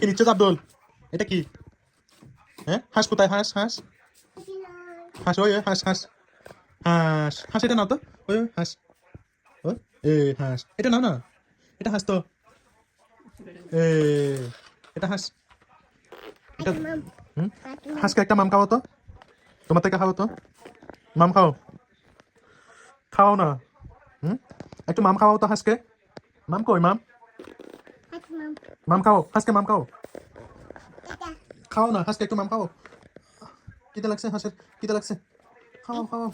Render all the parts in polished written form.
কি নিচ্ছ আব্দুল? এটা কি? হ্যাঁ, হাঁস কোথায়? হাঁস হাঁস হাঁস, ওই ওই হাঁস হাঁস হাঁস হাঁস, এটা নাও তো। ওই ওই হাঁস, ওই এ হাঁস, এটা নাও না। এটা হাঁস তো, এ এটা হাঁস। এটা হুম, হাঁসকে একটা মাম খাও তো, তোমার থেকে খাও তো, মাম খাও, খাও না। হুম, একটু মাম খাও তো হাঁসকে। মাম কই মাম? মাম খাও হাঁসকে, মাম খাও। খাও না হাঁসকে, একটু মাম খাও। কিতে লাগছে হাঁসের, কিতে লাগছে? খাও খাও।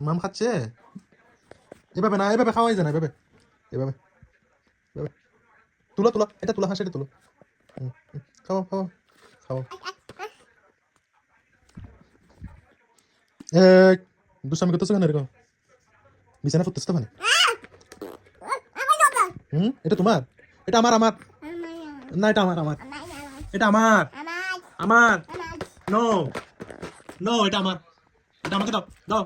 মাম খাচ্ছে। এভাবে না, এভাবে খাওয়াই যায় না, এভাবে এভাবে এভাবে। তুলো তুলো, এটা তুলো, হাঁস এটা তুলো। খাও খাও খাও। এ দুষ্টামি করতেছো কেন এরকম? বিছানা ফুটতেছো তো মানে? এটা তোমার? এটা আমার আমার না, এটা আমার আমার, এটা আমার আমার। নো নো, এটা আমার, এটা আমাকে দাও দাও।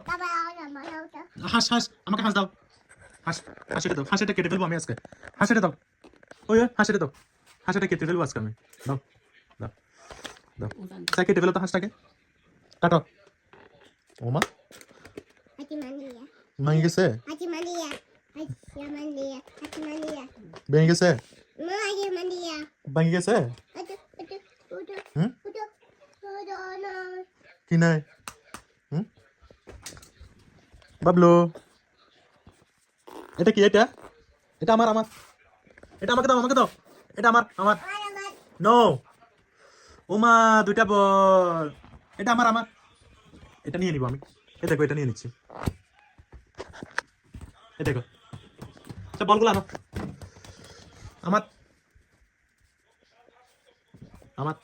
হাঁস হাঁস, আমাকে হাঁস দাও। হাঁস, হাঁস এটা দাও, হাঁস এটা কেটে ফেলবো আমি আজকে। হাঁস এটা দাও, ওই ওই হাঁস এটা দাও। হাঁস এটা কেটে ফেলবো আজকে আমি। দাও দাও দাও, তাই কেটে ফেলো তো হাঁসটাকে, কাটো। ওমা ভেঙে গেছে, ভেঙে গেছে, ভেঙে গেছে। হুম, কি নাই? হুম, বাবলু, এটা কি? এটা এটা আমার আমার, এটা আমাকে দাও, আমাকে দাও। এটা আমার আমার। নো, ওমা দুইটা বল, এটা আমার আমার। এটা নিয়ে নিবো আমি, এ দেখো এটা নিয়ে নিচ্ছি, এ দেখো। আচ্ছা বলগুলো আনো, আমার আমার।